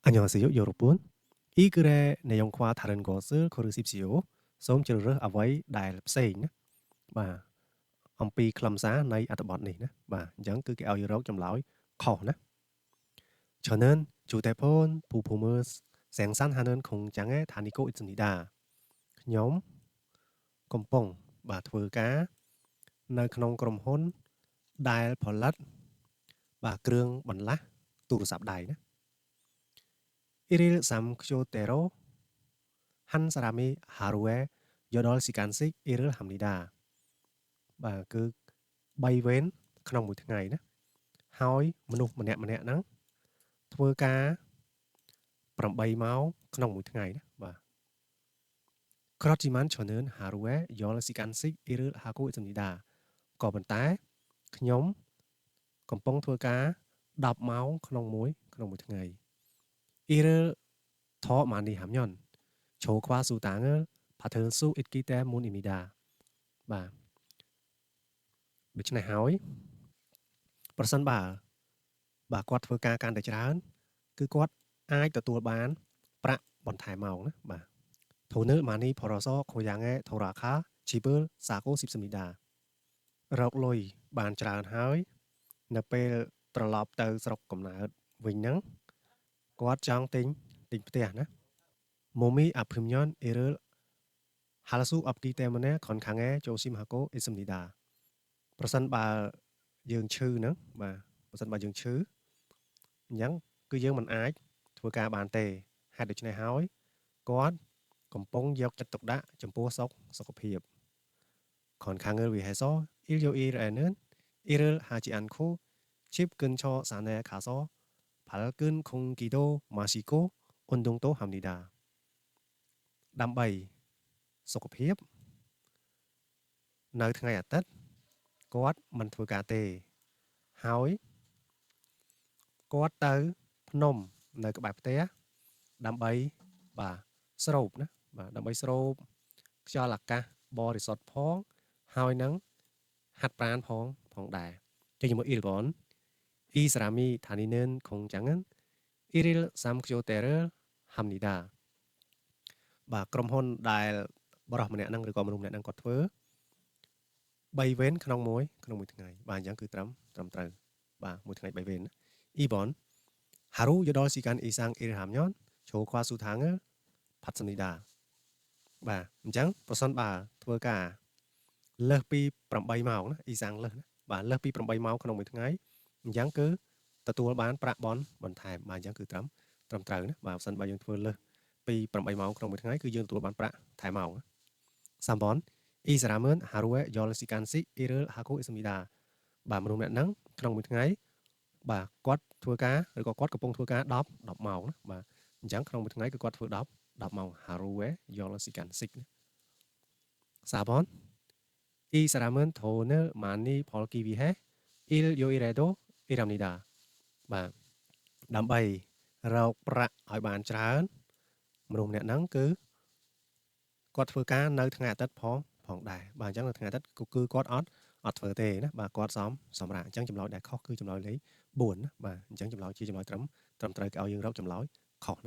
안녕하세요, 여러분. 이 글의 내용과 다른 것을 고르십시오.សូមជ្រើសរើសអ្វីដែលផ្សេងណាបាទអំពីខ្លឹមសារនៃអត្ថបទនេះណាបាទអញ្ចឹងគឺគេឲ្យរកចម្លើយខុសណា저는 휴대폰 부품을 생산하는 공장에 다니고 있습니다. ខ្ញុំកំពុងបាទធ្វើការនៅក្នុងក្រុមហ៊ុនដែលផលិតបាទគ្រឿងបន្លាស់ទូរស័ព្ទដៃណា 1일 삼교대로 한 사람이 하루에 8시간씩 일을 합니다. បាទគឺ3វេនក្នុងមួយថ្ងៃណាហើយមនុស្សម្នាក់ៗហ្នឹងធ្វើការ8ម៉ោងក្នុងមួយថ្ងៃណាបាទ 그렇지만 저는 하루에 10시간씩 일을 하고 있습니다. ក៏ប៉ុន្តែខ្ញុំកំពុងធ្វើការ10ម៉ោងក្នុងមួយថ្ងៃ 일을 더 많이 하면 조과 수당을 받을 수 있기 때문입니다. បាទដូច្នេះហើយប្រសិនបើបាទគាត់ធ្វើការកាន់តែច្រើនគឺគាត់អាចទទួលបានប្រាក់បន្ថែមមកណាបាទ 돈을 많이 벌어서 고향에 돌아가 집을 사고 싶습니다. រកលុយបានច្រើនហើយនៅពេលត្រឡប់ទៅស្រុកកំណើតវិញហ្នឹងគាត់ចង់ទិញផ្ទះណា 몸이 아프면 일을 할 수 없기 때문에 건강에 조심하고 있습니다. ប្រសិនបើយើងឈឺហ្នឹងបាទប្រសិនបើយើងឈឺអញ្ចឹងគឺយើងមិនអាចធ្វើការបានទេហេតុដូច្នេះហើយគាត់កំពុងយកចិត្តទុកដាក់ចំពោះសុខភាព 건강을 위해서 일요일에는 일을 하지 않고 집 근처 산에 가서 밝은 공기도 마시고 운동도 합니다. ដើម្បីសុខភាពនៅថ្ងៃអាទិត្យគាត់មិនធ្វើការទេហើយគាត់ទៅភ្នំនៅក្បែរផ្ទះដើម្បីបាទស្រូបណាបាទដើម្បីស្រូបខ្យល់អាកាសបរិសុទ្ធផងហើយនឹងហាត់ប្រាណផងដែរចុះជាមួយ 1번 이 사람이 다니는 공장은 1일 3교대를 합니다. បាទក្រុមហ៊ុនដែលបរិះម្នាក់ហ្នឹងឬក៏មនុស្សម្នាក់ហ្នឹងគាត់ធ្វើ3វេនក្នុងមួយថ្ងៃបាទអញ្ចឹងគឺត្រឹមត្រូវបាទមួយថ្ងៃ3វេន 2번 하루 8시간 이상 일하면 조과 수당을 받습니다. បាទអញ្ចឹងប្រសិនបើធ្វើការលើសពី8ម៉ោងណាអ៊ីសាំងលើសណាបាទលើសពី8ម៉ោងក្នុងមួយថ្ងៃអញ្ចឹងគឺទទួលបានប្រាក់បនបន្ថែមបាទអញ្ចឹងគឺត្រឹមត្រូវណាបាទប្រសិនបើយើងធ្វើលើសពី8ម៉ោងក្នុងមួយថ្ងៃគឺយើងទទួលបានប្រាក់ថែមម៉ោង 3번 이 사람은 하루에 10시간씩 일을 하고 있습니다. បាទមនុស្សម្នាក់ហ្នឹងក្នុងមួយថ្ងៃបាទគាត់ធ្វើការឬក៏គាត់កំពុងធ្វើការ10ម៉ោងណាបាទអញ្ចឹងក្នុងមួយថ្ងៃគឺគាត់ធ្វើ10ម៉ោង 하루에 10시간씩 ណា 4번 이 사람은 돈을 많이 벌기 위해 일요일에도 일합니다. បាទដើម្បីរកប្រាក់ឲ្យបានច្រើនមនុស្សម្នាក់ហ្នឹងគឺគាត់ធ្វើការនៅថ្ងៃអាទិត្យផងដែរបាទអញ្ចឹងនៅថ្ងៃអាទិត្យគឺគាត់អត់ធ្វើទេណាបាទគាត់សម្រាប់អញ្ចឹងចម្លើយដែលខុសគឺចម្លើយលេខ4ណាបាទអញ្ចឹងចម្លើយជាចម្លើយត្រឹមត្រូវគេឲ្យយើងរកចម្លើយខុសណា